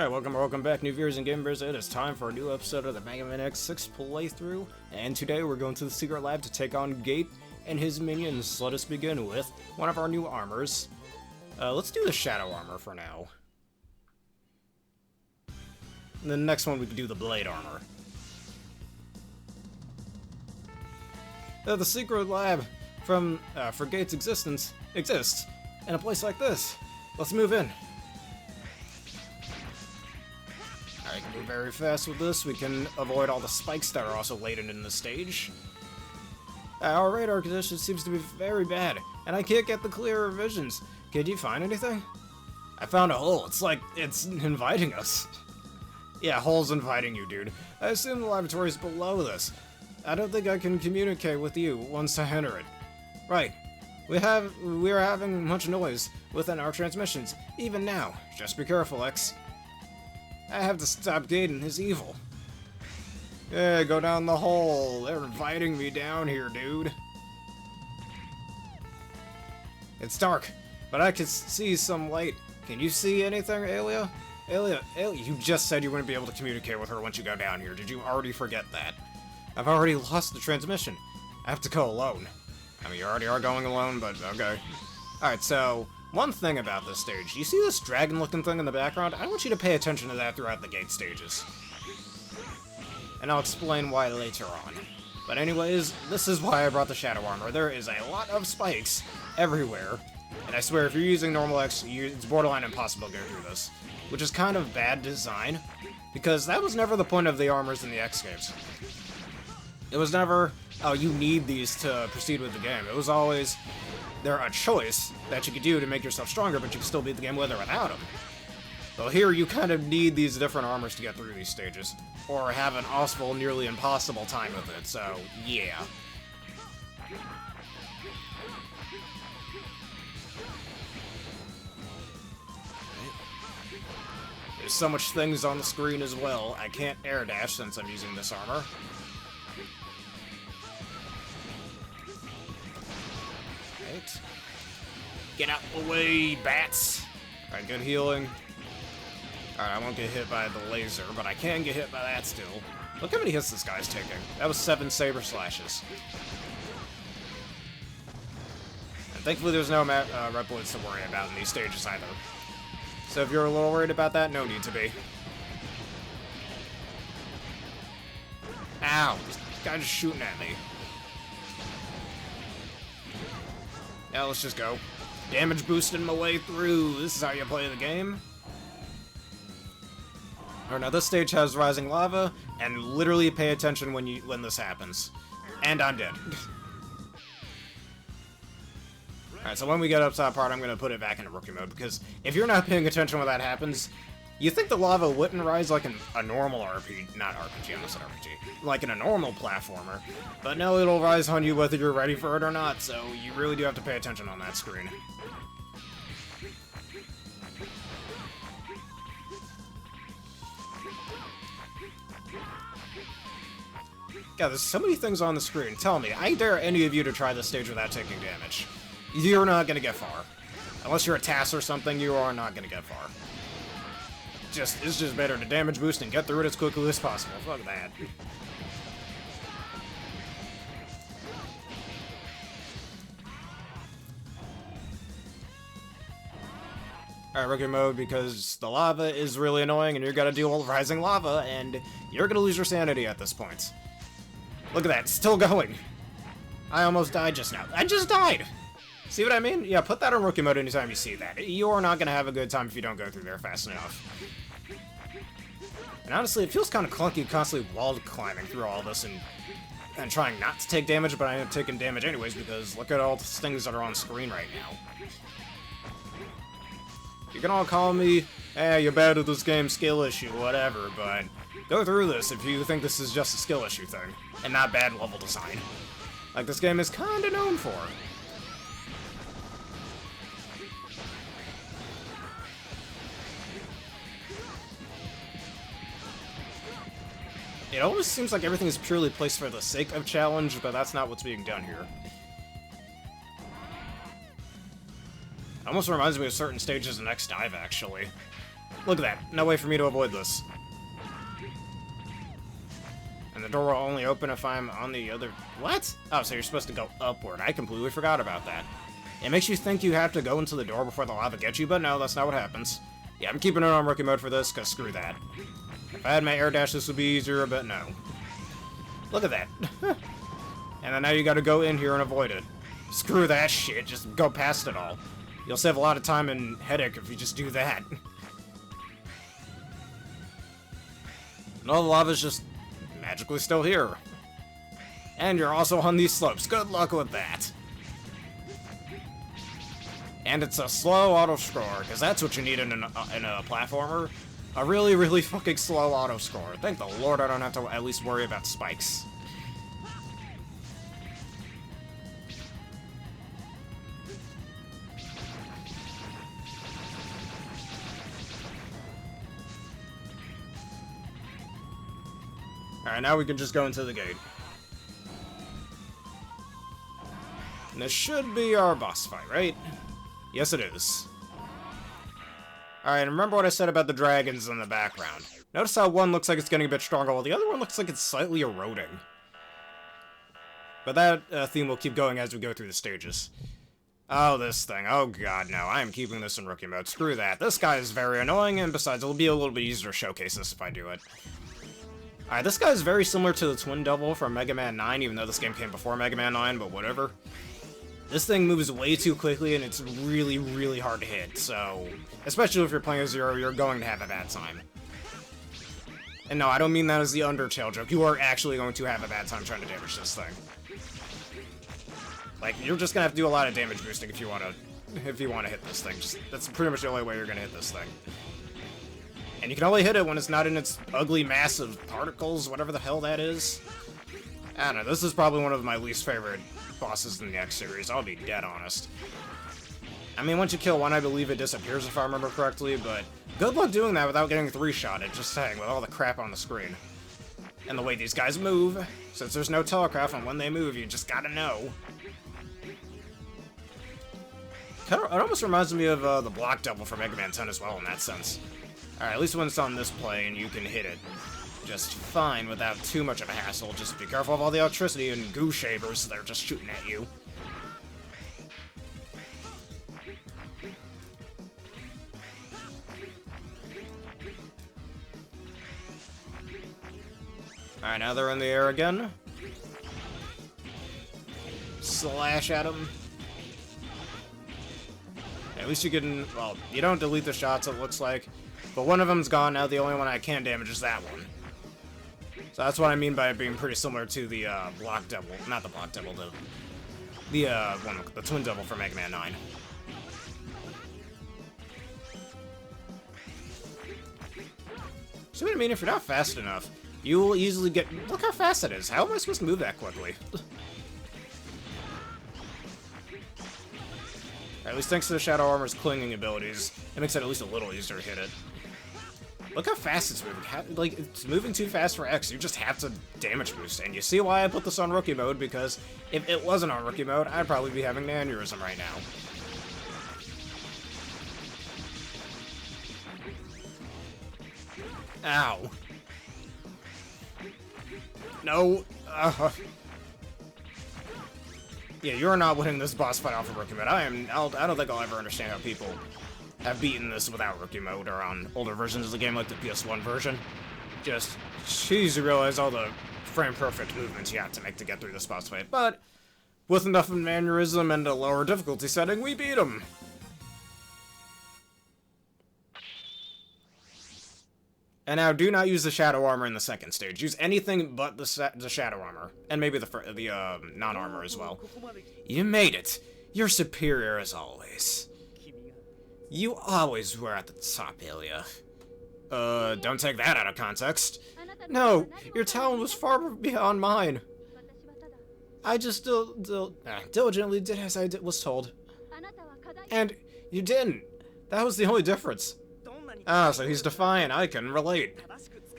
Alright, welcome back, new viewers and gamers. It is time for a new episode of the Mega Man X6 playthrough, and today we're going to the secret lab to take on Gate and his minions. Let us begin with one of our new armors. Let's do the Shadow Armor for now. And the next one we can do the Blade Armor. The secret lab for Gate's existence exists in a place like this. Let's move in. I can move very fast with this. We can avoid all the spikes that are also latent in the stage. Our radar condition seems to be very bad, and I can't get the clearer visions. Can you find anything? I found a hole. It's like it's inviting us. Yeah, hole's inviting you, dude. I assume the laboratory is below this. I don't think I can communicate with you once I enter it. Right. We're having much noise within our transmissions, even now. Just be careful, X. I have to stop Gate and his evil. Yeah, go down the hole. They're inviting me down here, dude. It's dark, but I can see some light. Can you see anything, Alia? Alia, you just said you wouldn't be able to communicate with her once you go down here. Did you already forget that? I've already lost the transmission. I have to go alone. I mean, you already are going alone, but okay. Alright, so one thing about this stage, you see this dragon-looking thing in the background? I want you to pay attention to that throughout the Gate stages. And I'll explain why later on. But anyways, this is why I brought the Shadow Armor. There is a lot of spikes everywhere, and I swear if you're using normal X, it's borderline impossible to go through this. Which is kind of bad design, because that was never the point of the armors in the X games. It was never, oh, you need these to proceed with the game. It was always, they're a choice that you could do to make yourself stronger, but you can still beat the game with or without them. Well, here you kind of need these different armors to get through these stages, or have an awful, nearly impossible time with it, so yeah. There's so much things on the screen as well, I can't air dash since I'm using this armor. Right. Get out the way, bats! Alright, good healing. Alright, I won't get hit by the laser, but I can get hit by that still. Look how many hits this guy's taking. That was 7 saber slashes. And thankfully there's no reploids to worry about in these stages either. So if you're a little worried about that, no need to be. Ow! This guy's just shooting at me. Yeah, let's just go. Damage boosting my way through. This is how you play the game. Alright, now this stage has rising lava, and literally pay attention when this happens. And I'm dead. Alright, so when we get up to that part, I'm going to put it back into rookie mode, because if you're not paying attention when that happens, you think the lava wouldn't rise like in a normal RPG, not RPG, I almost said RPG, like in a normal platformer, but no, it'll rise on you whether you're ready for it or not, so you really do have to pay attention on that screen. Yeah, there's so many things on the screen. Tell me, I dare any of you to try this stage without taking damage. You're not gonna get far. Unless you're a TAS or something, you are not gonna get far. It's just better to damage boost and get through it as quickly as possible. Fuck that. Alright, rookie mode, because the lava is really annoying and you're gonna deal with rising lava, and you're gonna lose your sanity at this point. Look at that, it's still going. I almost died just now. I just died! See what I mean? Yeah, put that on rookie mode anytime you see that. You're not gonna have a good time if you don't go through there fast enough. And honestly, it feels kind of clunky constantly wall climbing through all this and trying not to take damage, but I am taking damage anyways because look at all the things that are on screen right now. You can all call me, you're bad at this game, skill issue, whatever, but go through this if you think this is just a skill issue thing, and not bad level design. Like this game is kinda known for. It always seems like everything is purely placed for the sake of challenge, but that's not what's being done here. Almost reminds me of certain stages in X Dive, actually. Look at that. No way for me to avoid this. And the door will only open if I'm on the other... What? Oh, so you're supposed to go upward. I completely forgot about that. It makes you think you have to go into the door before the lava gets you, but no, that's not what happens. Yeah, I'm keeping it on rookie mode for this, because screw that. If I had my air dash, this would be easier, but no. Look at that. And then now you gotta go in here and avoid it. Screw that shit, just go past it all. You'll save a lot of time and headache if you just do that. And all the lava's just magically still here. And you're also on these slopes. Good luck with that. And it's a slow auto-score, because that's what you need in a platformer. A really, really fucking slow auto-score. Thank the Lord I don't have to at least worry about spikes. Alright, now we can just go into the gate. And this should be our boss fight, right? Yes, it is. Alright, and remember what I said about the dragons in the background. Notice how one looks like it's getting a bit stronger, while the other one looks like it's slightly eroding. But that theme will keep going as we go through the stages. Oh, this thing. Oh god, no. I am keeping this in rookie mode. Screw that. This guy is very annoying, and besides, it'll be a little bit easier to showcase this if I do it. Alright, this guy is very similar to the Twin Devil from Mega Man 9, even though this game came before Mega Man 9, but whatever. This thing moves way too quickly, and it's really, really hard to hit, so... Especially if you're playing as Zero, you're going to have a bad time. And no, I don't mean that as the Undertale joke. You are actually going to have a bad time trying to damage this thing. Like, you're just gonna have to do a lot of damage boosting if you wanna hit this thing. That's pretty much the only way you're gonna hit this thing. And you can only hit it when it's not in its ugly mass of particles, whatever the hell that is. I don't know, this is probably one of my least favorite bosses in the X series, I'll be dead honest. I mean, once you kill one, I believe it disappears if I remember correctly, but good luck doing that without getting three-shotted, just saying, with all the crap on the screen. And the way these guys move, since there's no telegraph on when they move, you just gotta know. It almost reminds me of the Block Devil from Mega Man 10 as well in that sense. Alright, at least when it's on this plane, you can hit it just fine without too much of a hassle. Just be careful of all the electricity and goo shavers that are just shooting at you. Alright, now they're in the air again. Slash at them. At least you can, well, you don't delete the shots, it looks like. But one of them's gone, now the only one I can damage is that one. So that's what I mean by it being pretty similar to the Block Devil. Not the Block Devil, the Twin Devil from Mega Man 9. So what I mean, if you're not fast enough, you will easily get... Look how fast it is. How am I supposed to move that quickly? At least thanks to the Shadow Armor's clinging abilities, it makes it at least a little easier to hit it. Look how fast it's moving. Like, it's moving too fast for X. You just have to damage boost. And you see why I put this on rookie mode, because if it wasn't on rookie mode, I'd probably be having an aneurysm right now. Ow. No. Yeah, you're not winning this boss fight off of rookie mode. I don't think I'll ever understand how people have beaten this without rookie mode or on older versions of the game like the PS1 version. Just, jeez, you realize all the frame-perfect movements you have to make to get through this boss fight. But with enough of an aneurysm and a lower difficulty setting, we beat him. And now, do not use the Shadow Armor in the second stage. Use anything but the Shadow Armor. And maybe the non-armor as well. You made it. You're superior as always. You always were at the top, Ilya. Don't take that out of context. No, your talent was far beyond mine. I just diligently did as I was told. And you didn't. That was the only difference. Ah, so he's defiant. I can relate.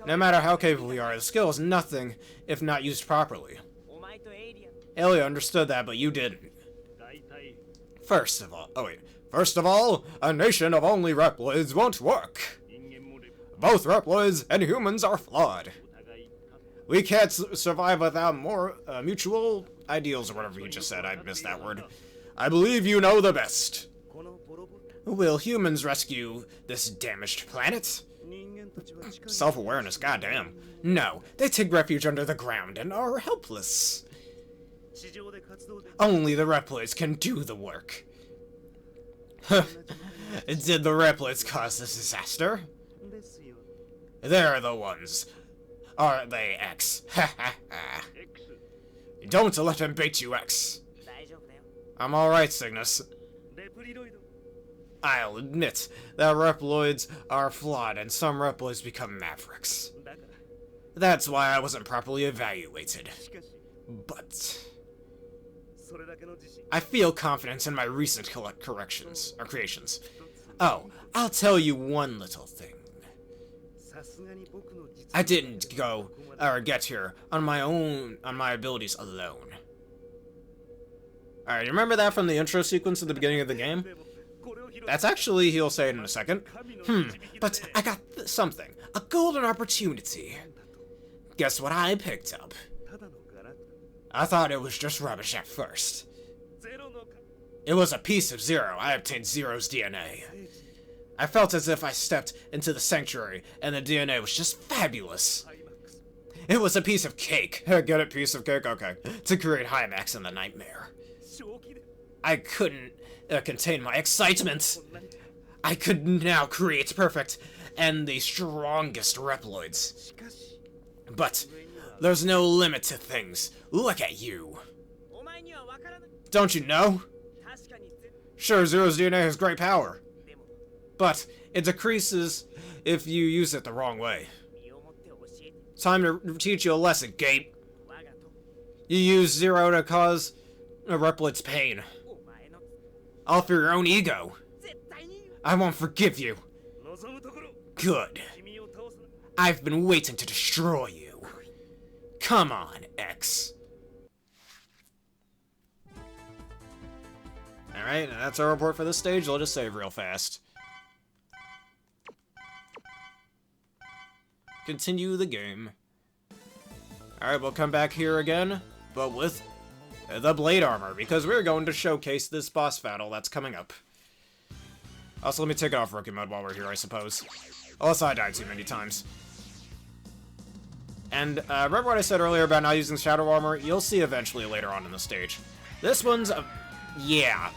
No matter how capable you are, the skill is nothing if not used properly. Ilya understood that, but you didn't. First of all, a nation of only reploids won't work. Both reploids and humans are flawed. We can't survive without more mutual ideals, or whatever you just said. I missed that word. I believe you know the best. Will humans rescue this damaged planet? Self-awareness, goddamn. No, they take refuge under the ground and are helpless. Only the reploids can do the work. Did the reploids cause this disaster? They're the ones. Are they, X? Ha ha ha. Don't let him bait you, X. I'm alright, Cygnus. I'll admit that reploids are flawed and some reploids become Mavericks. That's why I wasn't properly evaluated. But I feel confident in my recent creations. Oh, I'll tell you one little thing. I didn't get here on my abilities alone. Alright, you remember that from the intro sequence at the beginning of the game? That's actually, he'll say it in a second. But I got something. A golden opportunity. Guess what I picked up? I thought it was just rubbish at first. It was a piece of Zero. I obtained Zero's DNA. I felt as if I stepped into the sanctuary, and the DNA was just fabulous. It was a piece of cake. Get it, piece of cake? Okay. To create Hymax in the nightmare. I couldn't contain my excitement. I could now create perfect and the strongest reploids. But there's no limit to things. Look at you. Don't you know? Sure, Zero's DNA has great power. But it decreases if you use it the wrong way. Time to teach you a lesson, Gabe. You use Zero to cause a reploid's pain. All for your own ego. I won't forgive you. Good. I've been waiting to destroy you. Come on, X. Alright, that's our report for this stage. I'll just save real fast. Continue the game. Alright, we'll come back here again, but with the blade armor, because we're going to showcase this boss battle that's coming up. Also, let me take it off rookie mode while we're here, I suppose. Unless I died too many times. And remember what I said earlier about not using shadow armor? You'll see eventually later on in the stage. This one's yeah.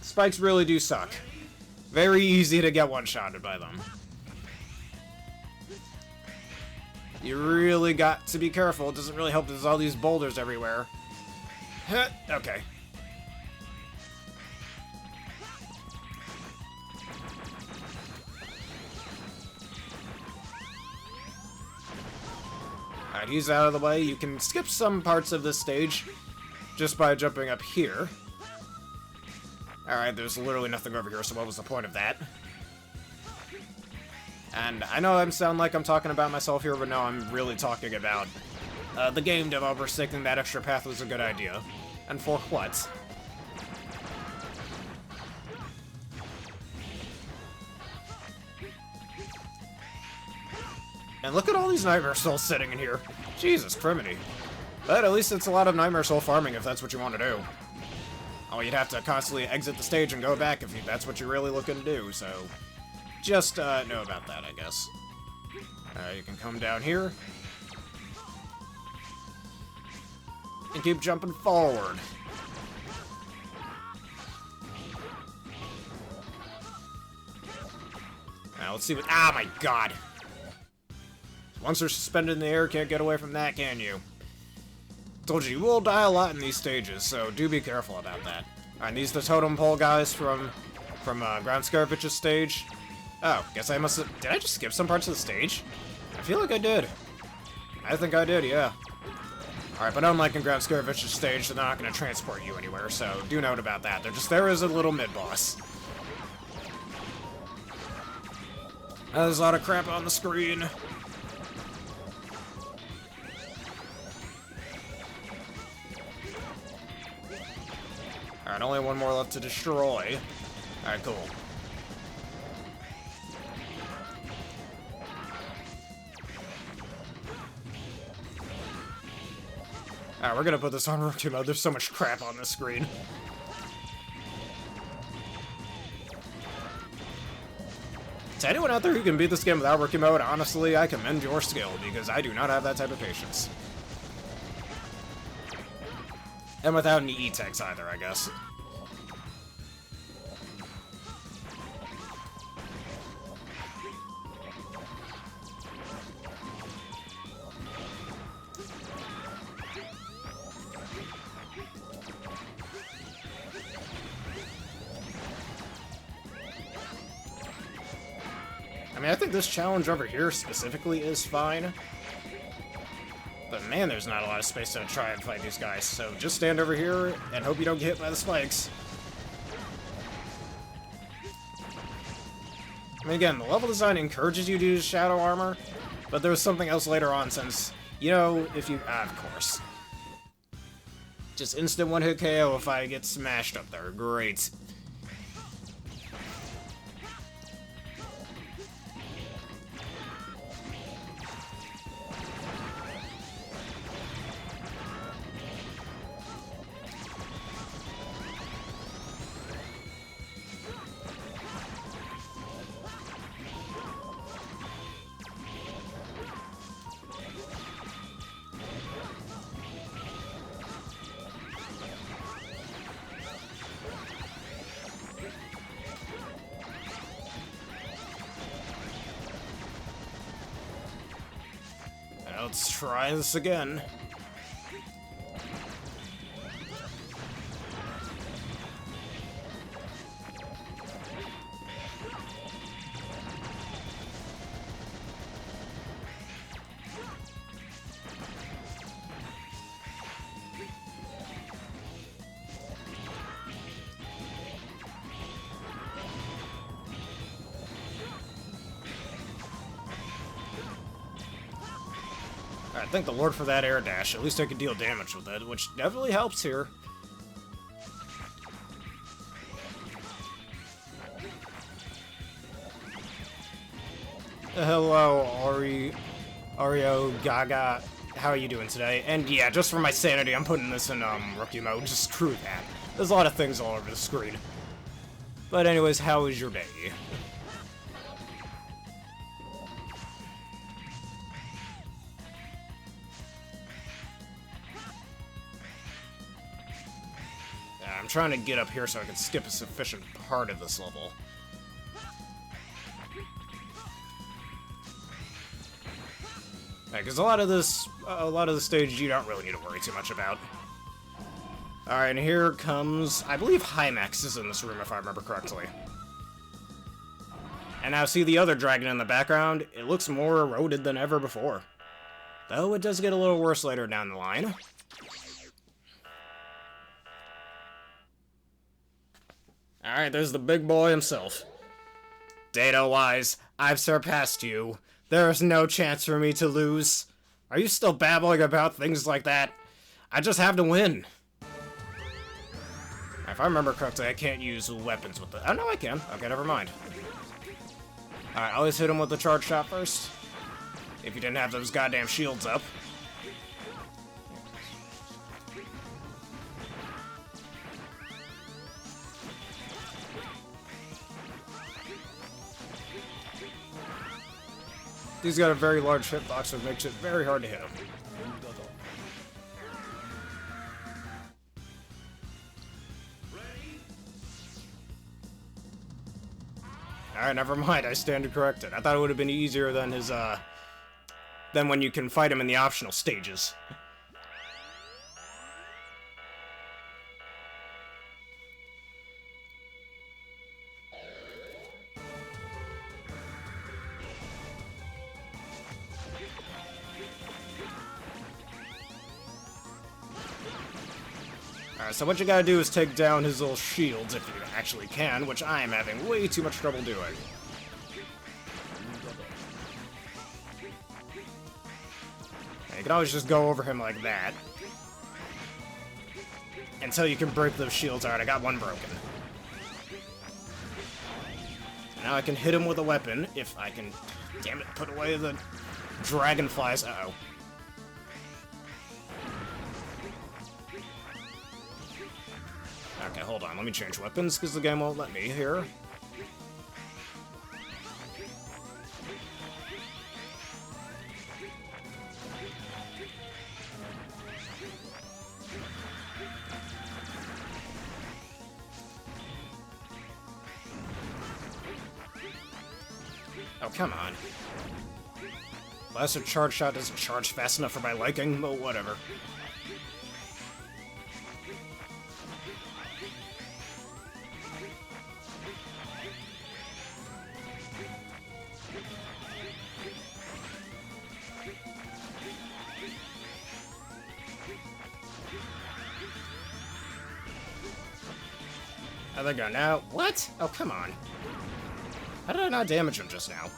Spikes really do suck. Very easy to get one-shotted by them. You really got to be careful. It doesn't really help there's all these boulders everywhere. Okay. Alright, he's out of the way. You can skip some parts of this stage just by jumping up here. Alright, there's literally nothing over here, so what was the point of that? And I know I sound like I'm talking about myself here, but no, I'm really talking about the game developers thinking that extra path was a good idea. And for what? And look at all these Nightmare Souls sitting in here. Jesus criminy. But at least it's a lot of Nightmare Soul farming if that's what you want to do. Oh, you'd have to constantly exit the stage and go back if that's what you're really looking to do, so just know about that, I guess. You can come down here and keep jumping forward. Now, let's see what— ah, my god! Once they're suspended in the air, can't get away from that, can you? Told you, you will die a lot in these stages, so do be careful about that. Alright, these are the totem pole guys from Ground Scaravitch's stage. Oh, guess I must have— did I just skip some parts of the stage? I feel like I did. I think I did, yeah. Alright, but unlike in Ground Scaravitch's stage, they're not going to transport you anywhere, so do note about that. They're just there as a little mid-boss. There's a lot of crap on the screen. Alright, only one more left to destroy. Alright, cool. Alright, we're gonna put this on rookie mode. There's so much crap on this screen. To anyone out there who can beat this game without rookie mode, honestly, I commend your skill, because I do not have that type of patience. And without any E-techs either, I guess. I mean, I think this challenge over here specifically is fine. But man, there's not a lot of space to try and fight these guys, so just stand over here and hope you don't get hit by the spikes. I mean, again, the level design encourages you to use shadow armor, but there was something else later on since, you know, if you... of course. Just instant one-hit KO if I get smashed up there. Great. Let's try this again. I thank the Lord for that air dash. At least I could deal damage with it, which definitely helps here. Hello, Ario Gaga. How are you doing today? And yeah, just for my sanity, I'm putting this in rookie mode. Just screw that. There's a lot of things all over the screen. But anyways, how was your day? I'm trying to get up here so I can skip a sufficient part of this level. Because a lot of the stage you don't really need to worry too much about. Alright, and here comes, I believe Hymax is in this room if I remember correctly. And now see the other dragon in the background, it looks more eroded than ever before. Though it does get a little worse later down the line. Alright, there's the big boy himself. Data-wise, I've surpassed you. There is no chance for me to lose. Are you still babbling about things like that? I just have to win. If I remember correctly, I can't use weapons with the... Oh, no, I can. Okay, never mind. Alright, always hit him with the charge shot first. If you didn't have those goddamn shields up. He's got a very large hitbox, so it makes it very hard to hit him. Alright, never mind, I stand corrected. I thought it would have been easier than his, than when you can fight him in the optional stages. Alright, so what you gotta do is take down his little shields, if you actually can, which I am having way too much trouble doing. You can always just go over him like that. Until you can break those shields. Alright, I got one broken. Now I can hit him with a weapon, if I can, damn it, put away the dragonflies. Uh-oh. hold on. Let me change weapons, because the game won't let me here. Oh, come on. Blaster charge shot doesn't charge fast enough for my liking, but whatever. How they go now? What? Oh, come on. How did I not damage him just now?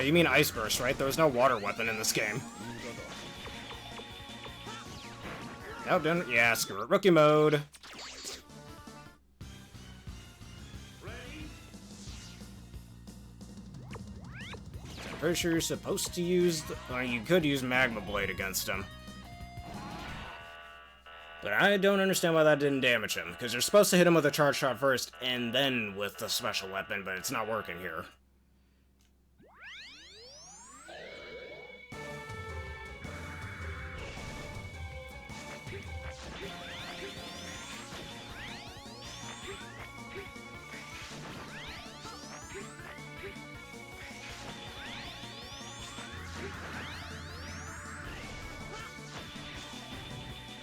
You mean Ice Burst, right? There was no water weapon in this game. No, didn't. Yeah, screw it. Rookie mode. I'm pretty sure you're supposed to use... Well, you could use Magma Blade against him. But I don't understand why that didn't damage him, because you're supposed to hit him with a charge shot first, and then with the special weapon, but it's not working here.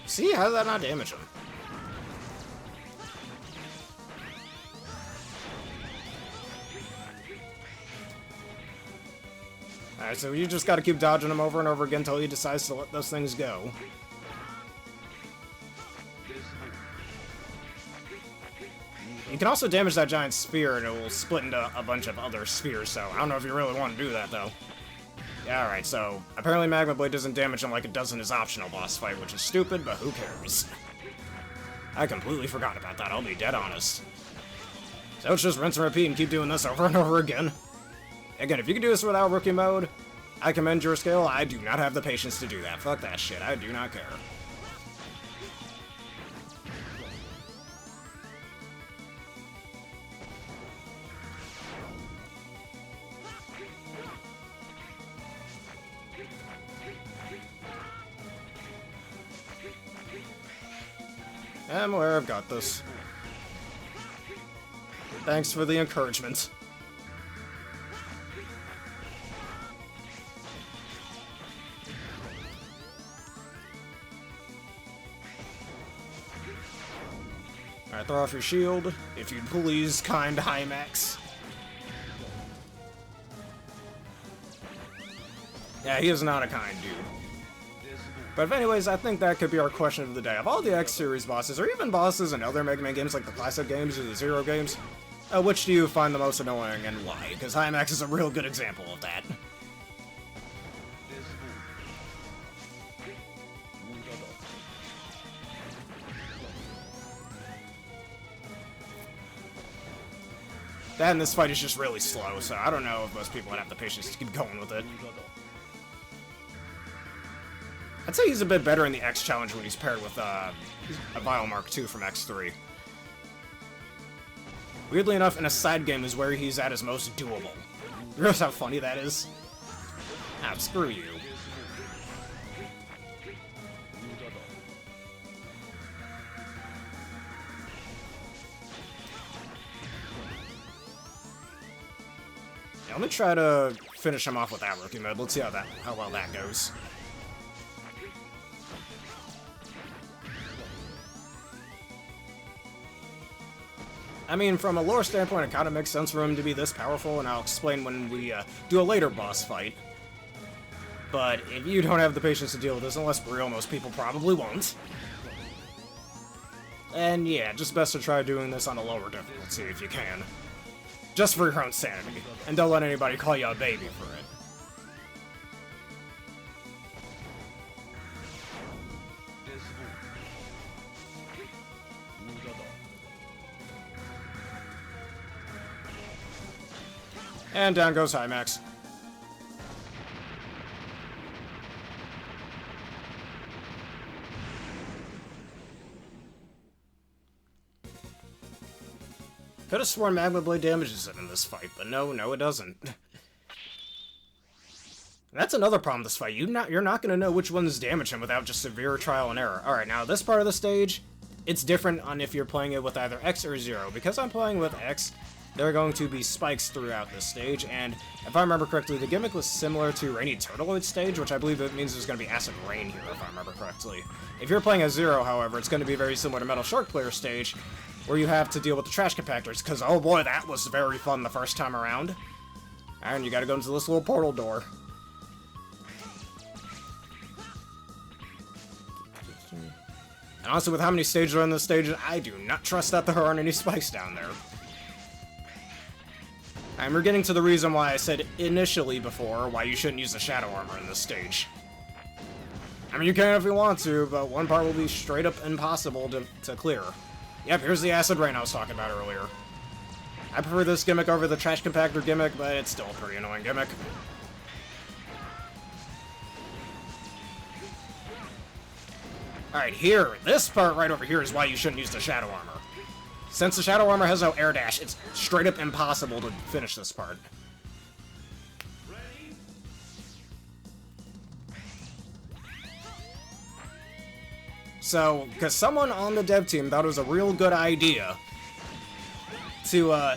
See, how did that not damage him? Alright, so you just gotta keep dodging him over and over again until he decides to let those things go. You can also damage that giant spear and it will split into a bunch of other spheres, so I don't know if you really want to do that, though. Yeah, alright, so apparently Magma Blade doesn't damage him like it does in his optional boss fight, which is stupid, but who cares? I completely forgot about that, I'll be dead honest. So it's just rinse and repeat and keep doing this over and over again. Again, if you can do this without rookie mode, I commend your skill. I do not have the patience to do that. Fuck that shit, I do not care. I'm aware I've got this. Thanks for the encouragement. Alright, throw off your shield, if you'd please, kind Hymax. Yeah, he is not a kind dude. But anyways, I think that could be our question of the day. Of all the X-Series bosses, or even bosses in other Mega Man games like the classic games or the Zero games, which do you find the most annoying and why? Because Hymax is a real good example of that. That and this fight is just really slow, so I don't know if most people would have the patience to keep going with it. I'd say he's a bit better in the X challenge when he's paired with a Vile Mark II from X3. Weirdly enough, in a side game is where he's at his most doable. You realize how funny that is? Ah, screw you. Yeah, let me try to finish him off with that rookie mode. Let's see how well that goes. I mean, from a lore standpoint, it kind of makes sense for him to be this powerful, and I'll explain when we do a later boss fight. But if you don't have the patience to deal with this, and let's be real, most people probably won't. And yeah, just best to try doing this on a lower difficulty if you can. Just for your own sanity. And don't let anybody call you a baby for it. And down goes Hymax. Could have sworn Magma Blade damages it in this fight, but no, it doesn't. That's another problem with this fight. You're not going to know which ones damage him without just severe trial and error. Alright, now this part of the stage, it's different on if you're playing it with either X or Zero. Because I'm playing with X, there are going to be spikes throughout this stage, and if I remember correctly, the gimmick was similar to Rainy Turtleoid stage, which I believe it means there's going to be Acid Rain here, if I remember correctly. If you're playing as Zero, however, it's going to be very similar to Metal Shark Player stage, where you have to deal with the trash compactors, because oh boy, that was very fun the first time around. And you gotta go into this little portal door. And honestly, with how many stages are in this stage, I do not trust that there aren't any spikes down there. And we're getting to the reason why I said initially before why you shouldn't use the Shadow Armor in this stage. I mean, you can if you want to, but one part will be straight up impossible to clear. Yep, here's the Acid Rain I was talking about earlier. I prefer this gimmick over the Trash Compactor gimmick, but it's still a pretty annoying gimmick. Alright, here, this part right over here is why you shouldn't use the Shadow Armor. Since the Shadow Armor has no air dash, it's straight up impossible to finish this part. So, because someone on the dev team thought it was a real good idea to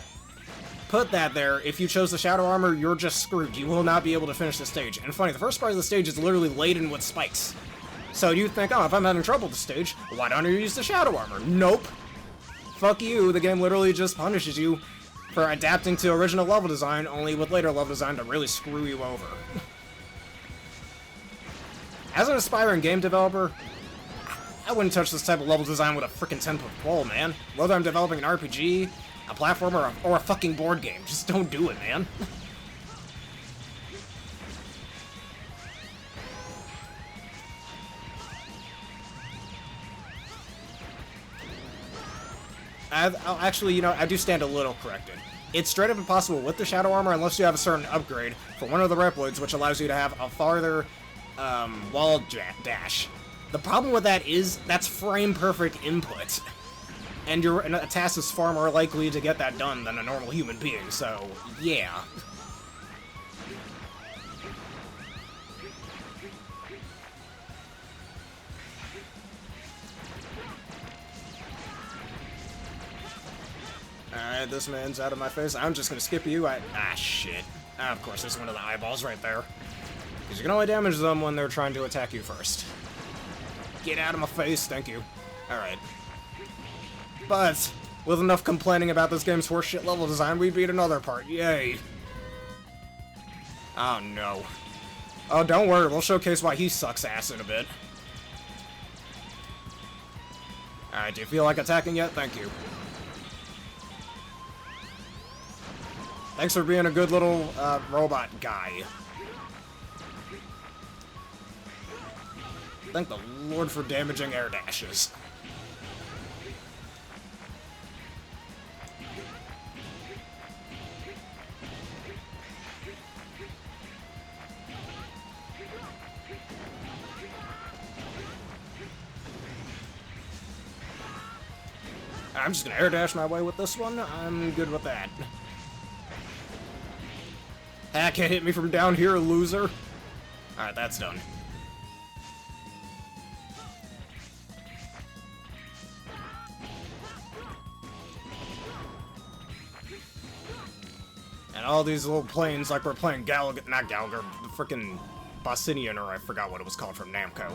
put that there, if you chose the Shadow Armor, you're just screwed. You will not be able to finish the stage. And funny, the first part of the stage is literally laden with spikes. So you think, oh, if I'm having trouble with the stage, why don't you use the Shadow Armor? Nope. Fuck you, the game literally just punishes you for adapting to original level design, only with later level design to really screw you over. As an aspiring game developer, I wouldn't touch this type of level design with a frickin' 10-foot pole, man. Whether I'm developing an RPG, a platformer, or a fucking board game. Just don't do it, man. Actually, you know, I do stand a little corrected. It's straight up impossible with the Shadow Armor unless you have a certain upgrade for one of the reploids, which allows you to have a farther wall dash. The problem with that is that's frame-perfect input, and a task is far more likely to get that done than a normal human being, so yeah. Alright, this man's out of my face. I'm just gonna skip you. Shit. Of course, there's one of the eyeballs right there. Because you can only damage them when they're trying to attack you first. Get out of my face, thank you. Alright. But, with enough complaining about this game's horseshit level design, we beat another part. Yay. Oh, no. Oh, don't worry, we'll showcase why he sucks ass in a bit. Alright, do you feel like attacking yet? Thank you. Thanks for being a good little, robot guy. Thank the Lord for damaging air dashes. I'm just gonna air dash my way with this one. I'm good with that. Can't hit me from down here, loser. Alright, that's done. And all these little planes like we're playing not Gallagher, the frickin' Bossinian, or I forgot what it was called from Namco.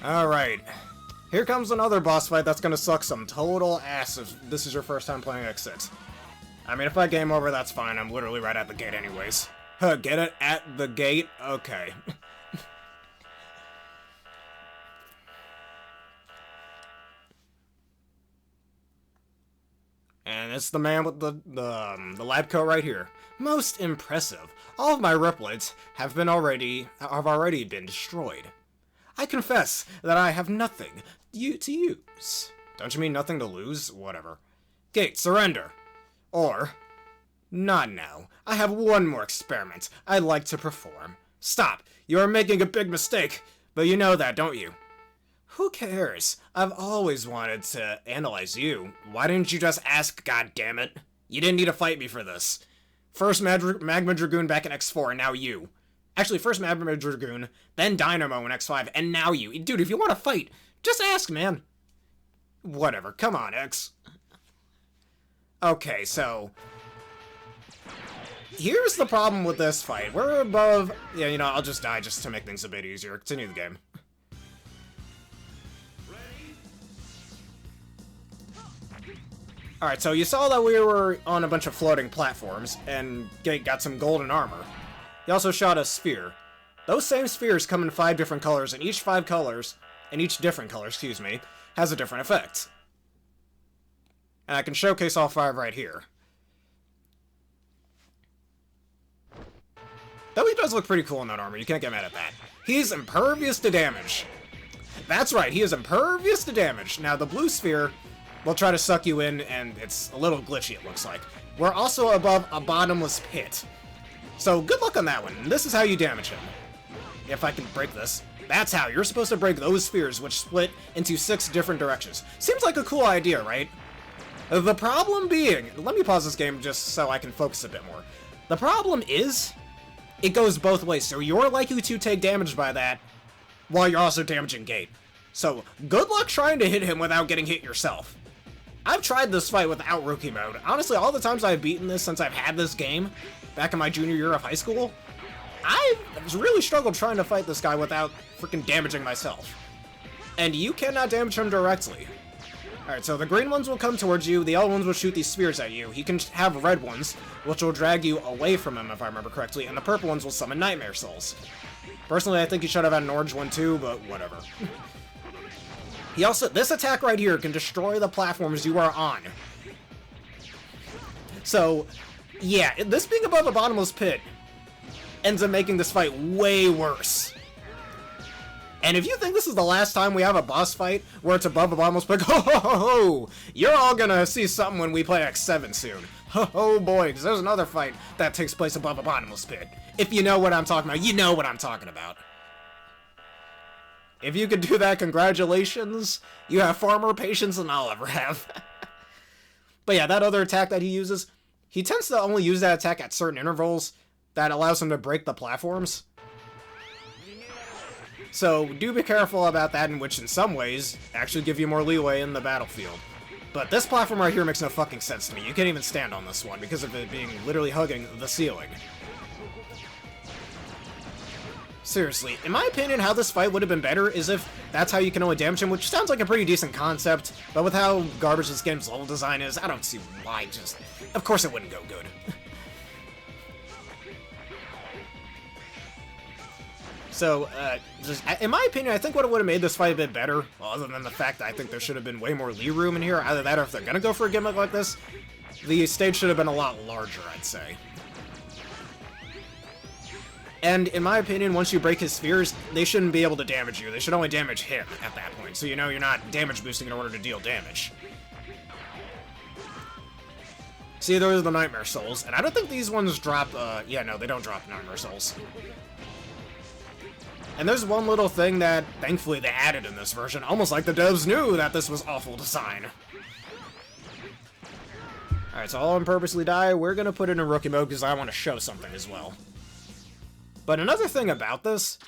Alright. Here comes another boss fight that's gonna suck some total ass if this is your first time playing X6. I mean, if I game over, that's fine. I'm literally right at the gate anyways. Get it at the gate? Okay. And it's the man with the lab coat right here. Most impressive. All of my reploids have already been destroyed. I confess that I have nothing to use. Don't you mean nothing to lose? Whatever. Gate, surrender. Or, not now. I have one more experiment I'd like to perform. Stop. You are making a big mistake. But you know that, don't you? Who cares? I've always wanted to analyze you. Why didn't you just ask, goddammit? You didn't need to fight me for this. First Magma Dragoon back in X4, and now you. Actually, first Magma Dragoon, then Dynamo in X5, and now you. Dude, if you want to fight, just ask, man. Whatever, come on, X. Okay, so... here's the problem with this fight. We're above... yeah, you know, I'll just die just to make things a bit easier. Continue the game. Alright, so you saw that we were on a bunch of floating platforms, and Gate got some golden armor. He also shot a sphere. Those same spheres come in 5 different colors, and each different color, excuse me, has a different effect. And I can showcase all 5 right here. Though he does look pretty cool in that armor, you can't get mad at that. He's impervious to damage. That's right, he is impervious to damage. Now, the blue sphere will try to suck you in, and it's a little glitchy, it looks like. We're also above a bottomless pit. So, good luck on that one. This is how you damage him. If I can break this. That's how. You're supposed to break those spheres, which split into 6 different directions. Seems like a cool idea, right? The problem being... let me pause this game just so I can focus a bit more. The problem is... it goes both ways, so you're likely to take damage by that, while you're also damaging Gate. So, good luck trying to hit him without getting hit yourself. I've tried this fight without rookie mode. Honestly, all the times I've beaten this since I've had this game, back in my junior year of high school, I've really struggled trying to fight this guy without freaking damaging myself. And you cannot damage him directly. Alright, so the green ones will come towards you, the yellow ones will shoot these spears at you. He can have red ones, which will drag you away from him, if I remember correctly, and the purple ones will summon nightmare souls. Personally, I think he should have had an orange one too, but whatever. He also, this attack right here can destroy the platforms you are on. So, yeah, this being above a bottomless pit ends up making this fight way worse. And if you think this is the last time we have a boss fight where it's above a bottomless pit, ho ho ho ho! You're all gonna see something when we play X7 soon. Ho ho boy, because there's another fight that takes place above a bottomless pit. If you know what I'm talking about, you know what I'm talking about. If you can do that, congratulations. You have far more patience than I'll ever have. But yeah, that other attack that he uses, he tends to only use that attack at certain intervals that allows him to break the platforms. So do be careful about that, in which in some ways actually give you more leeway in the battlefield. But this platform right here makes no fucking sense to me. You can't even stand on this one because of it being literally hugging the ceiling. Seriously, in my opinion, how this fight would have been better is if that's how you can only damage him, which sounds like a pretty decent concept, but with how garbage this game's level design is, I don't see why just... of course it wouldn't go good. So, in my opinion, I think what would have made this fight a bit better, well, other than the fact that I think there should have been way more Lee room in here, either that or if they're gonna go for a gimmick like this, the stage should have been a lot larger, I'd say. And in my opinion, once you break his spheres, they shouldn't be able to damage you. They should only damage him at that point, so you know you're not damage boosting in order to deal damage. See, those are the Nightmare Souls, and I don't think these ones drop, yeah, no, they don't drop Nightmare Souls. And there's one little thing that, thankfully, they added in this version, almost like the devs knew that this was awful design. Alright, so I'll purposely die. We're gonna put it in rookie mode because I want to show something as well. But another thing about this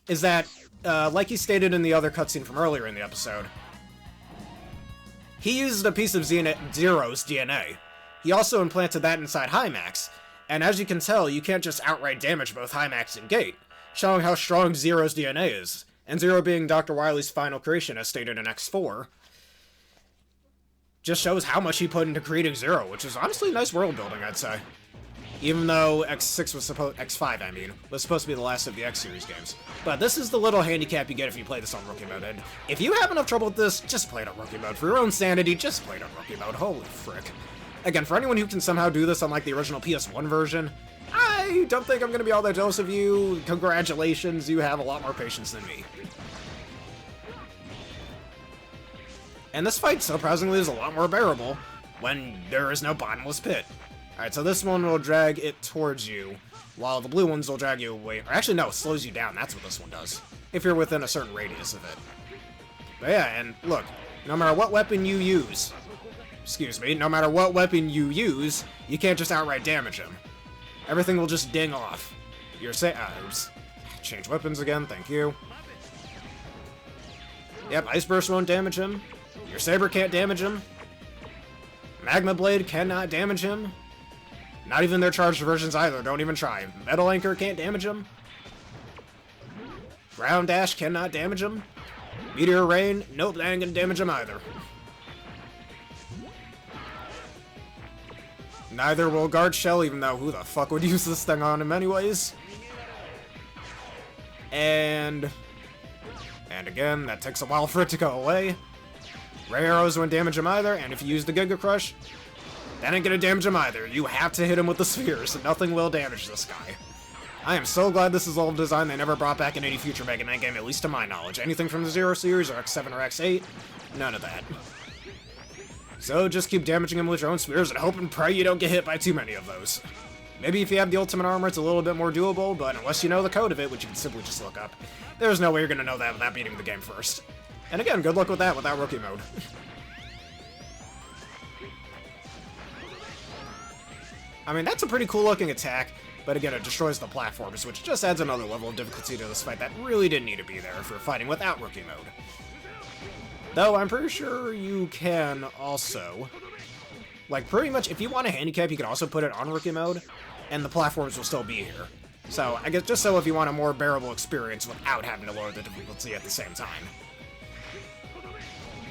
is that, like he stated in the other cutscene from earlier in the episode, he used a piece of Zero's DNA. He also implanted that inside Hymax, and as you can tell, you can't just outright damage both Hymax and Gate, showing how strong Zero's DNA is, and Zero being Dr. Wily's final creation as stated in X4, just shows how much he put into creating Zero, which is honestly nice world building, I'd say. Even though X6 was X5, I mean, was supposed to be the last of the X series games. But this is the little handicap you get if you play this on Rookie Mode, and if you have enough trouble with this, just play it on Rookie Mode. For your own sanity, just play it on Rookie Mode. Holy frick. Again, for anyone who can somehow do this on, like, the original PS1 version, I don't think I'm gonna be all that jealous of you. Congratulations, you have a lot more patience than me. And this fight, surprisingly, is a lot more bearable when there is no bottomless pit. Alright, so this one will drag it towards you, while the blue ones will drag you away. Or actually, no, it slows you down. That's what this one does, if you're within a certain radius of it. But yeah, and look, no matter what weapon you use, no matter what weapon you use, you can't just outright damage him. Everything will just ding off. Change weapons again, thank you. Yep, Ice Burst won't damage him. Your Saber can't damage him. Magma Blade cannot damage him. Not even their charged versions either, don't even try. Metal Anchor can't damage him. Ground Dash cannot damage him. Meteor Rain, nope, that ain't gonna damage him either. Neither will Guard Shell, even though who the fuck would use this thing on him anyways? And again, that takes a while for it to go away. Ray Arrows won't damage him either, and if you use the Giga Crush, that ain't gonna damage him either. You have to hit him with the spheres, and nothing will damage this guy. I am so glad this is old design they never brought back in any future Mega Man game, at least to my knowledge. Anything from the Zero series, or X7 or X8, none of that. So just keep damaging him with your own spheres and hope and pray you don't get hit by too many of those. Maybe if you have the ultimate armor, it's a little bit more doable, but unless you know the code of it, which you can simply just look up, there's no way you're gonna know that without beating the game first. And again, good luck with that without Rookie Mode. I mean, that's a pretty cool looking attack, but again, it destroys the platforms, which just adds another level of difficulty to this fight that really didn't need to be there if you're fighting without Rookie Mode. Though, I'm pretty sure you can also, like, pretty much, if you want a handicap, you can also put it on Rookie Mode, and the platforms will still be here. So, I guess just so if you want a more bearable experience without having to lower the difficulty at the same time.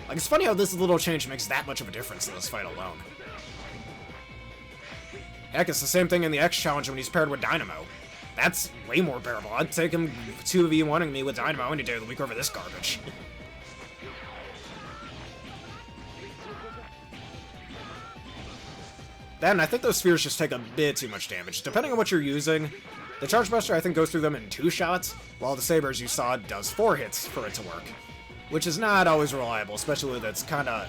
Like, it's funny how this little change makes that much of a difference in this fight alone. Heck, it's the same thing in the X challenge when he's paired with Dynamo. That's way more bearable. I'd take him 2v1ing me with Dynamo any day of the week over this garbage. Then, I think those spheres just take a bit too much damage. Depending on what you're using, the Charge Buster, I think, goes through them in 2 shots, while the Saber, as you saw, does 4 hits for it to work. Which is not always reliable, especially with its kinda,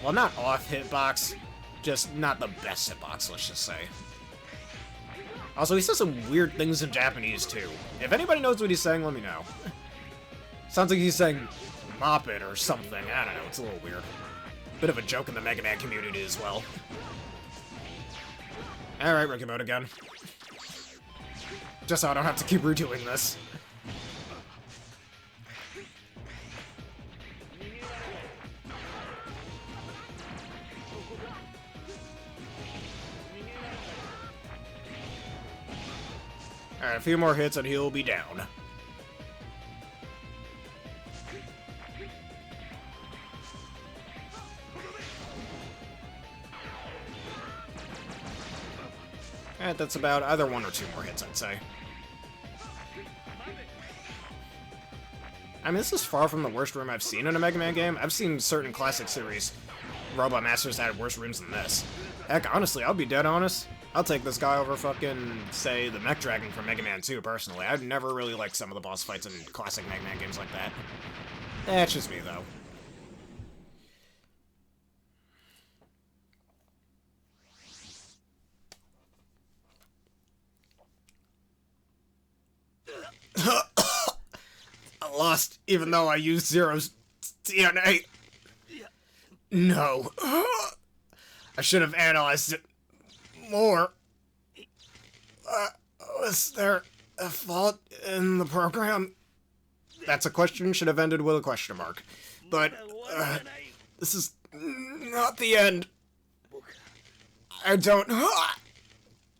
well, not off hitbox, just not the best hitbox, let's just say. Also, he says some weird things in Japanese, too. If anybody knows what he's saying, let me know. Sounds like he's saying mop it or something, I don't know, it's a little weird. Bit of a joke in the Mega Man community as well. Alright, Rookie Mode again. Just so I don't have to keep redoing this. Alright, a few more hits and he'll be down. Alright, that's about either 1 or 2 more hits, I'd say. I mean, this is far from the worst room I've seen in a Mega Man game. I've seen certain classic series Robot Masters that had worse rooms than this. Heck, honestly, I'll be dead honest. I'll take this guy over fucking, say, the Mech Dragon from Mega Man 2, personally. I've never really liked some of the boss fights in classic Mega Man games like that. That's just me, though. I lost, even though I used Zero's DNA. No. I should have analyzed it more. Was there a fault in the program? That's a question, should have ended with a question mark. But, this is not the end. I don't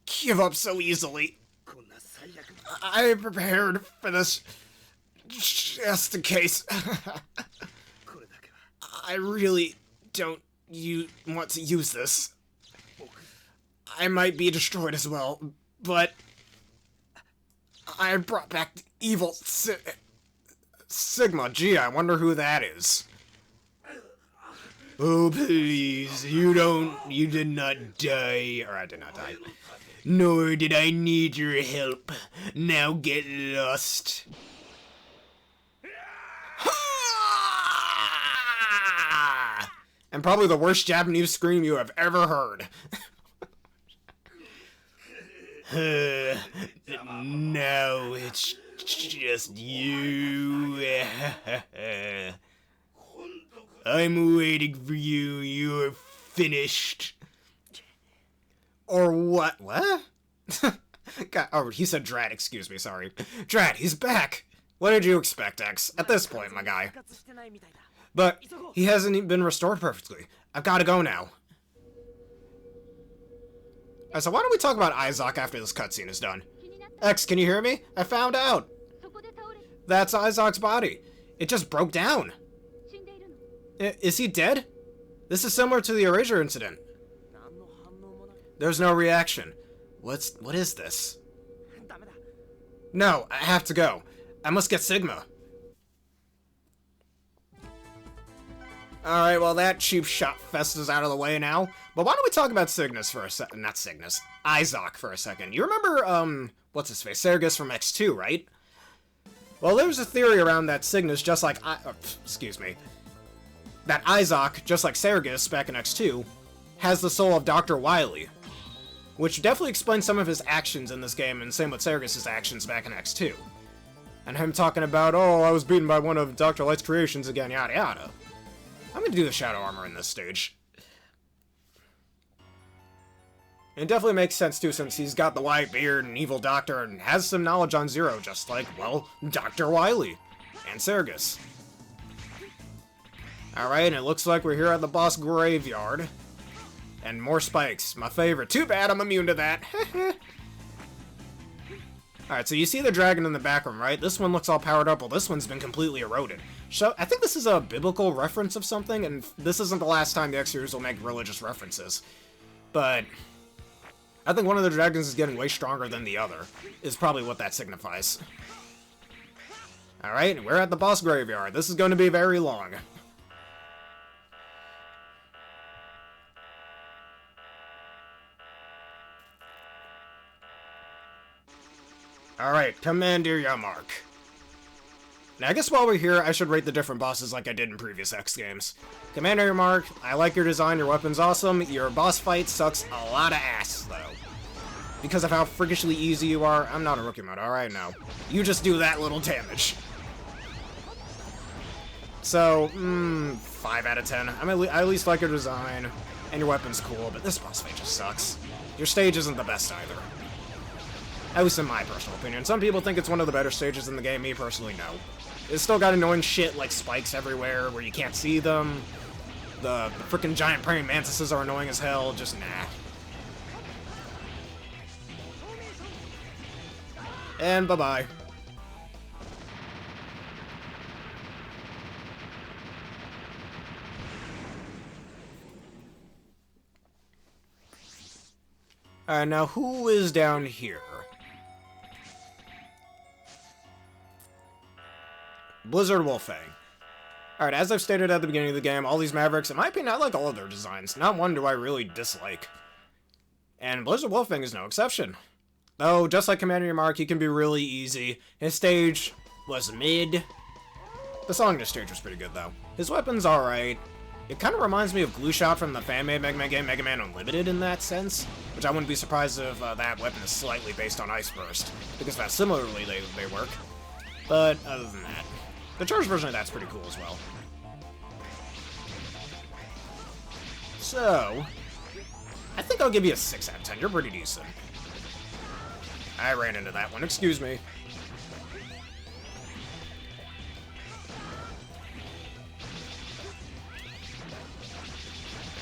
give up so easily. I prepared for this just in case. I really don't want to use this. I might be destroyed as well, but I brought back the evil Sigma. Gee, I wonder who that is. Oh, please, you did not die. Or I did not die. Nor did I need your help. Now get lost. And probably the worst Japanese scream you have ever heard. Now it's just you. I'm waiting for you. You're finished. Or what? What? God, oh, he said Drat, excuse me, sorry. Drat, he's back! What did you expect, X? At this point, my guy. But he hasn't been restored perfectly. I've gotta go now. Alright, so why don't we talk about Isaac after this cutscene is done? X, can you hear me? I found out! That's Isaac's body. It just broke down. Is he dead? This is similar to the Erasure incident. There's no reaction. What is this? No, I have to go. I must get Sigma. Alright, well that cheap shot fest is out of the way now. But why don't we talk about Cygnus for a second? Not Cygnus. Isaac for a second. You remember, what's his face? Sergus from X2, right? Well, there's a theory around that Cygnus, just like that Isaac, just like Sergus back in X2, has the soul of Dr. Wily. Which definitely explains some of his actions in this game, and same with Sergus' actions back in X2. And him talking about, oh, I was beaten by one of Dr. Light's creations again, yada yada. I'm gonna do the Shadow Armor in this stage. It definitely makes sense too, since he's got the white beard and evil doctor and has some knowledge on Zero, just like, well, Dr. Wily and Sergus. Alright, and it looks like we're here at the boss graveyard. And more spikes, my favorite. Too bad I'm immune to that. Alright, so you see the dragon in the background, right? This one looks all powered up, while this one's been completely eroded. So, I think this is a biblical reference of something, and this isn't the last time the X-Series will make religious references. But I think one of the dragons is getting way stronger than the other, is probably what that signifies. Alright, we're at the boss graveyard. This is going to be very long. Alright, Commander Yamark. Now, I guess while we're here, I should rate the different bosses like I did in previous X games. Commander Yamark, I like your design, your weapon's awesome, your boss fight sucks a lot of ass, though. Because of how freakishly easy you are, I'm not a rookie mode, alright now. You just do that little damage. So, 5 out of 10. I at least like your design, and your weapon's cool, but this boss fight just sucks. Your stage isn't the best either. At least in my personal opinion. Some people think it's one of the better stages in the game, me personally, no. It's still got annoying shit like spikes everywhere where you can't see them. The freaking giant praying mantises are annoying as hell, just nah. And bye-bye. Alright, now who is down here? Blizzard Wolfang. Alright, as I've stated at the beginning of the game, all these Mavericks, in my opinion, I like all of their designs. Not one do I really dislike. And Blizzard Wolfang is no exception. Though, just like Commander Yamark, he can be really easy. His stage was mid. The song in his stage was pretty good, though. His weapon's alright. It kind of reminds me of Glue Shot from the fan-made Mega Man game, Mega Man Unlimited, in that sense. Which I wouldn't be surprised if that weapon is slightly based on Ice Burst. Because that similarly they work. But, other than that, the charged version of that's pretty cool as well. So, I think I'll give you a 6 out of 10. You're pretty decent. I ran into that one. Excuse me.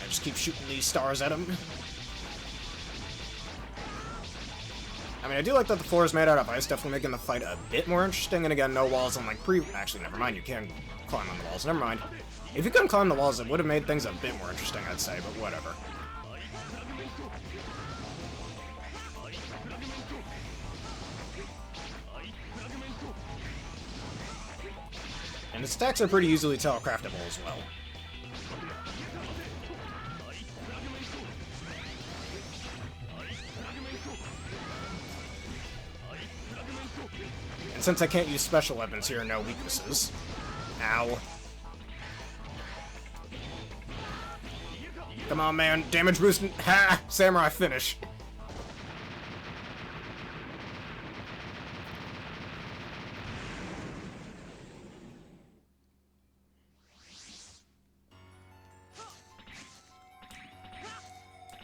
I just keep shooting these stars at him. I mean, I do like that the floor is made out of ice, definitely making the fight a bit more interesting. And again, no walls unlike Actually, never mind, you can climb on the walls. Never mind. If you couldn't climb the walls, it would have made things a bit more interesting, I'd say, but whatever. And his attacks are pretty easily telecraftable as well. And since I can't use special weapons here, no weaknesses. Ow. Come on, man. Damage boosting. Ha! Samurai finish.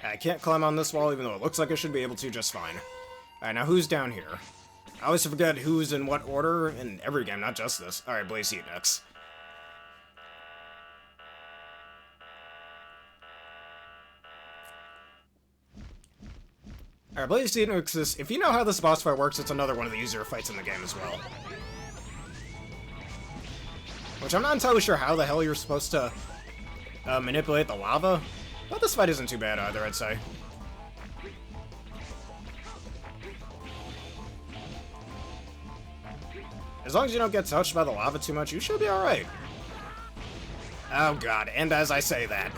I can't climb on this wall, even though it looks like I should be able to just fine. Alright, now who's down here? I always forget who's in what order in every game, not just this. Alright, Blaze Heat next. Alright, Blaze Heat next. If you know how this boss fight works, it's another one of the easier fights in the game as well. Which I'm not entirely sure how the hell you're supposed to manipulate the lava. But this fight isn't too bad either, I'd say. As long as you don't get touched by the lava too much, you should be alright. Oh god, and as I say that.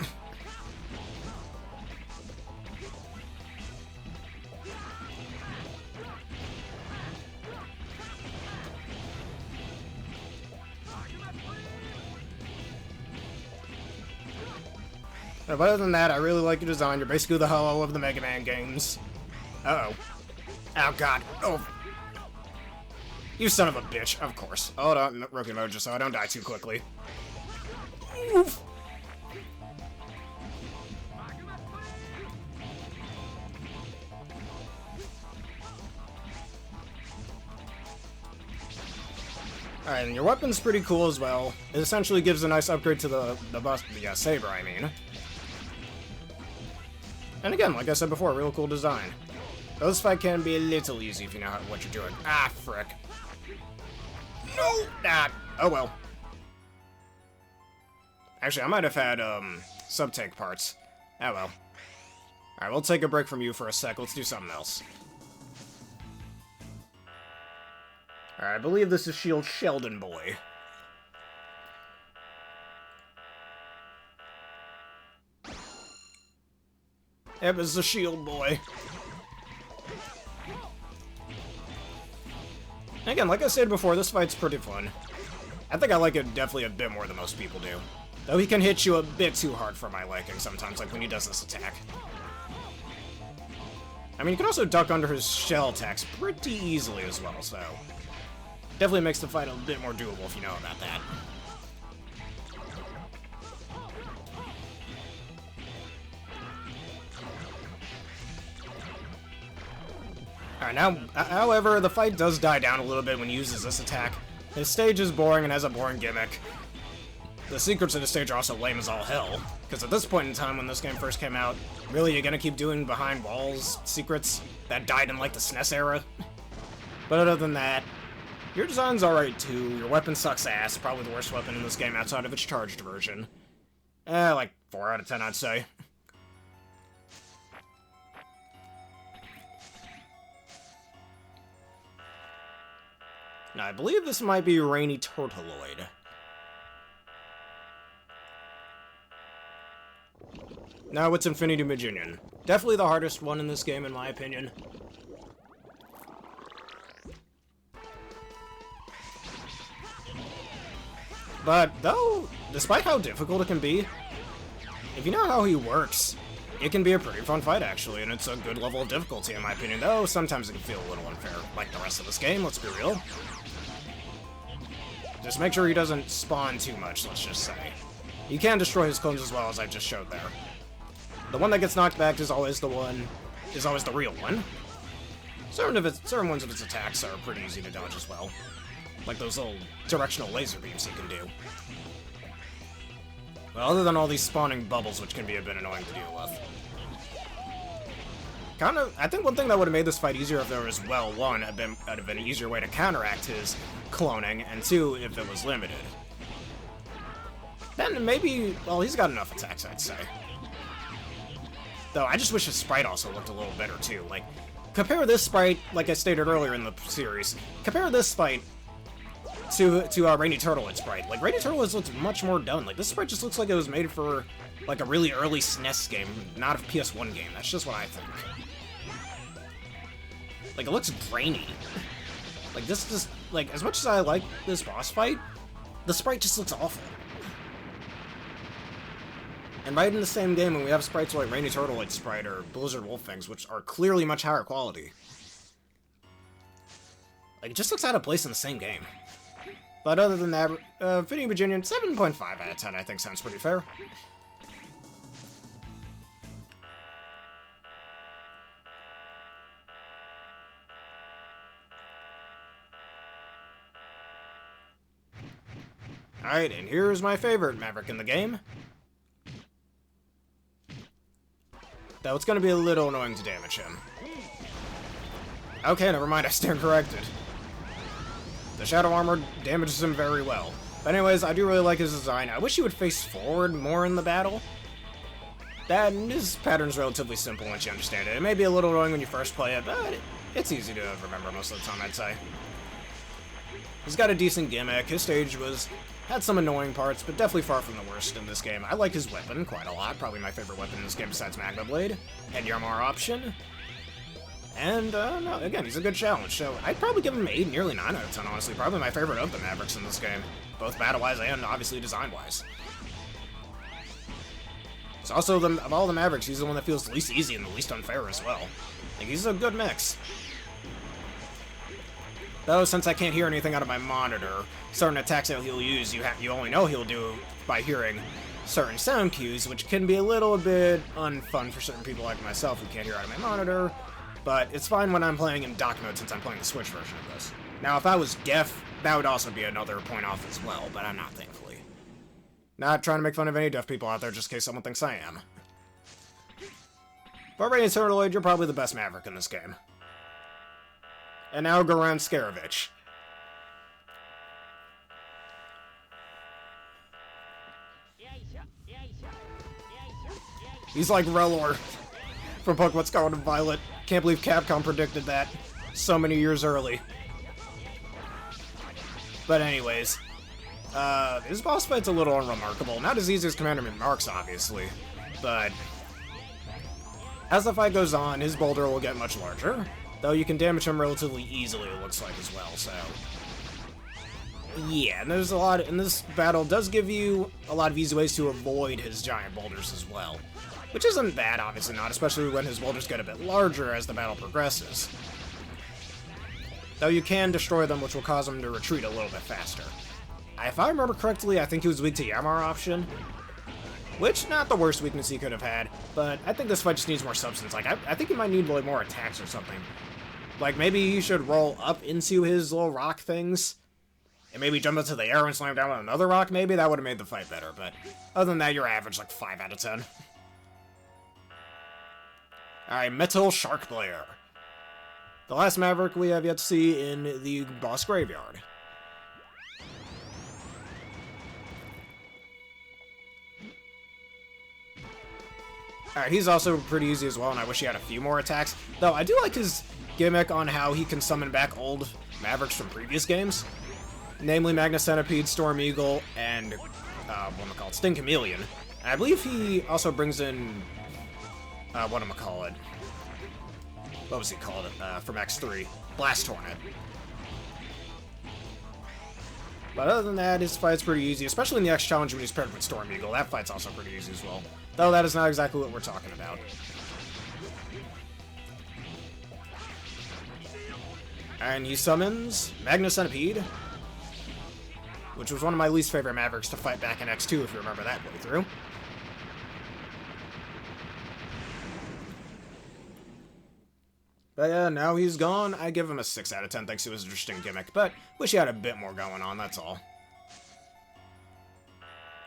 But other than that, I really like your design. You're basically the Hollow of the Mega Man games. Uh-oh. Oh, God. Oh. You son of a bitch. Of course. Hold on. Rookie mode just so I don't die too quickly. Oof. Alright, and your weapon's pretty cool as well. It essentially gives a nice upgrade to the saber, I mean. And again, like I said before, real cool design. Though this fight can be a little easy if you know what you're doing. Ah, frick. No! Ah, oh well. Actually, I might have had, sub-tank parts. Oh well. Alright, we'll take a break from you for a sec. Let's do something else. Alright, I believe this is Shield Sheldon Boy. Yep, it's the Shield Boy. Again, like I said before, this fight's pretty fun. I think I like it definitely a bit more than most people do. Though he can hit you a bit too hard for my liking sometimes, like when he does this attack. I mean, you can also duck under his shell attacks pretty easily as well, so... definitely makes the fight a bit more doable if you know about that. Alright, now, however, the fight does die down a little bit when he uses this attack. His stage is boring and has a boring gimmick. The secrets of the stage are also lame as all hell, because at this point in time when this game first came out, really, you're gonna keep doing behind walls secrets that died in, like, the SNES era? But other than that, your design's alright too, your weapon sucks ass, probably the worst weapon in this game outside of its charged version. Like 4 out of 10 I'd say. Now I believe this might be Rainy Turtleoid. No, it's Infinity Magician. Definitely the hardest one in this game in my opinion. But, though, despite how difficult it can be, if you know how he works, it can be a pretty fun fight, actually, and it's a good level of difficulty, in my opinion, though sometimes it can feel a little unfair, like the rest of this game, let's be real. Just make sure he doesn't spawn too much, let's just say. You can destroy his clones as well, as I just showed there. The one that gets knocked back is always the real one. Certain ones of its attacks are pretty easy to dodge as well. Like those little directional laser beams he can do. Well, other than all these spawning bubbles, which can be a bit annoying to deal with. I think one thing that would have made this fight easier if there was, well, one, had been an easier way to counteract his cloning, and two, if it was limited. Then maybe, well, he's got enough attacks, I'd say. Though, I just wish his sprite also looked a little better, too. Like, compare this sprite, like I stated earlier in the series, compare this fight to Rainy Turtlehead sprite. Like, Rainy Turtlehead looks much more done. Like, this sprite just looks like it was made for, like, a really early SNES game, not a PS1 game. That's just what I think. Like, it looks grainy. Like, this just, like, as much as I like this boss fight, the sprite just looks awful. And right in the same game, when we have sprites like Rainy Turtlehead sprite or Blizzard Wolf Fangs, which are clearly much higher quality. Like, it just looks out of place in the same game. But other than that, Vinny Virginian, 7.5 out of 10, I think sounds pretty fair. Alright, and here's my favorite Maverick in the game. Though it's going to be a little annoying to damage him. Okay, never mind, I stand corrected. The Shadow Armor damages him very well. But anyways, I do really like his design. I wish he would face forward more in the battle. His pattern's relatively simple once you understand it. It may be a little annoying when you first play it, but it's easy to remember most of the time, I'd say. He's got a decent gimmick. His stage had some annoying parts, but definitely far from the worst in this game. I like his weapon quite a lot. Probably my favorite weapon in this game besides Magma Blade. And Yarmar option. And, no, again, he's a good challenge, so I'd probably give him 8, nearly 9 out of 10, honestly. Probably my favorite of the Mavericks in this game. Both battle-wise and, obviously, design-wise. It's also, of all the Mavericks, he's the one that feels the least easy and the least unfair as well. Like, he's a good mix. Though, since I can't hear anything out of my monitor, certain attacks that he'll use, you only know he'll do by hearing certain sound cues, which can be a little bit unfun for certain people like myself who can't hear out of my monitor, but it's fine when I'm playing in dock mode since I'm playing the Switch version of this. Now, if I was deaf, that would also be another point off as well, but I'm not, thankfully. Not trying to make fun of any deaf people out there just in case someone thinks I am. But Rainy Turtlehead, you're probably the best Maverick in this game. And now Goran Scarovich. He's like Relor from Pokemon Scarlet and Violet. Can't believe Capcom predicted that so many years early. But anyways, his boss fight's a little unremarkable. Not as easy as Commander McMarks, obviously, but as the fight goes on, his boulder will get much larger, though you can damage him relatively easily, it looks like, as well, so yeah, and there's a lot, and this battle does give you a lot of easy ways to avoid his giant boulders as well. Which isn't bad, obviously not, especially when his boulders get a bit larger as the battle progresses. Though you can destroy them, which will cause him to retreat a little bit faster. If I remember correctly, I think he was weak to Yarmar option. Which, not the worst weakness he could have had, but I think this fight just needs more substance. Like, I think he might need, like, more attacks or something. Like, maybe he should roll up into his little rock things, and maybe jump into the air and slam down on another rock, maybe? That would have made the fight better, but other than that, you're average, like, 5 out of 10. Alright, Metal Shark Player. The last Maverick we have yet to see in the boss graveyard. Alright, he's also pretty easy as well, and I wish he had a few more attacks. Though, I do like his gimmick on how he can summon back old Mavericks from previous games. Namely, Magna Centipede, Storm Eagle, and, Sting Chameleon. And I believe he also brings in what was he called? From X3. Blast Hornet. But other than that, his fight's pretty easy, especially in the X Challenge when he's paired with Storm Eagle. That fight's also pretty easy as well. Though that is not exactly what we're talking about. And he summons Magna Centipede, which was one of my least favorite Mavericks to fight back in X2, if you remember that playthrough. But yeah, now he's gone. I give him a 6 out of 10 thanks to his interesting gimmick, but wish he had a bit more going on, that's all.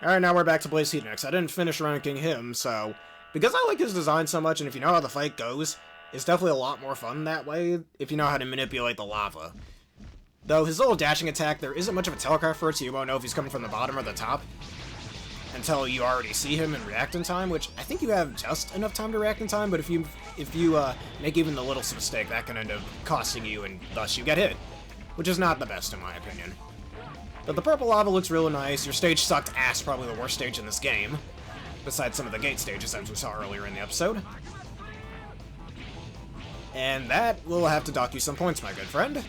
Alright, now we're back to Blaze Heatnix. I didn't finish ranking him, so because I like his design so much, and if you know how the fight goes, it's definitely a lot more fun that way, if you know how to manipulate the lava. Though his little dashing attack, there isn't much of a telegraph for it, so you won't know if he's coming from the bottom or the top until you already see him and react in time, which I think you have just enough time to react in time, but if you make even the littlest mistake, that can end up costing you, and thus you get hit, which is not the best in my opinion. But the purple lava looks really nice. Your stage sucked ass, probably the worst stage in this game. Besides some of the gate stages, as we saw earlier in the episode. And that will have to dock you some points, my good friend.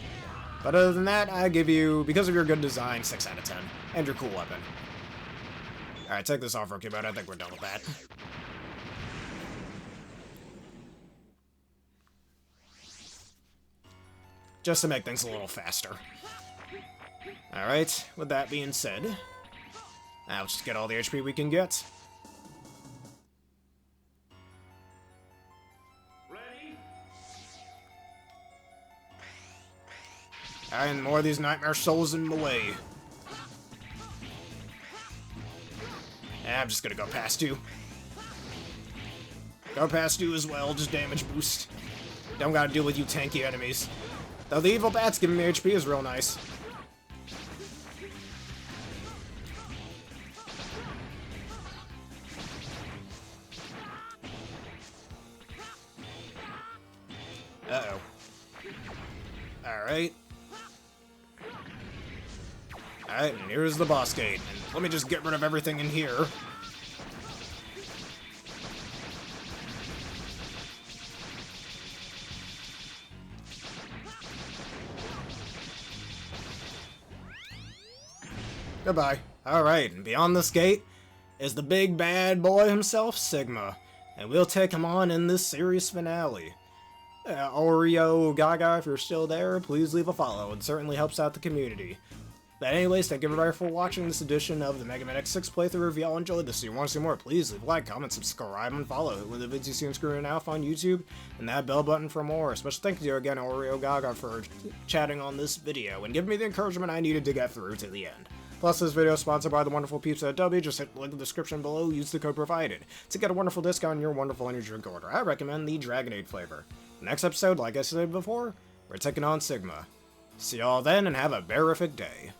But other than that, I give you, because of your good design, 6 out of 10. And your cool weapon. Alright, take this off, rookie, but I think we're done with that. Just to make things a little faster. Alright, with that being said, now let's just get all the HP we can get. And more of these nightmare souls in the way. I'm just gonna go past you. Go past you as well, just damage boost. Don't gotta deal with you tanky enemies. Though the evil bats giving me HP is real nice. Uh-oh. Alright. Alright, and here's the boss gate. And let me just get rid of everything in here. Goodbye. Alright, and beyond this gate is the big bad boy himself, Sigma. And we'll take him on in this series finale. Oreo Gaga, if you're still there, please leave a follow. It certainly helps out the community. But anyways, thank you everybody for watching this edition of the Mega Man X6 playthrough. If y'all enjoyed this, if you want to see more, please leave a like, comment, subscribe, and follow. With the videos you see on screen now on YouTube, and that bell button for more. Special thank you again, Oreo Gaga, for chatting on this video, and giving me the encouragement I needed to get through to the end. Plus, this video is sponsored by the wonderful peeps at W. Just hit the link in the description below, use the code provided to get a wonderful discount on your wonderful energy drink order. I recommend the Dragonade flavor. Next episode, like I said before, we're taking on Sigma. See y'all then, and have a berrific day.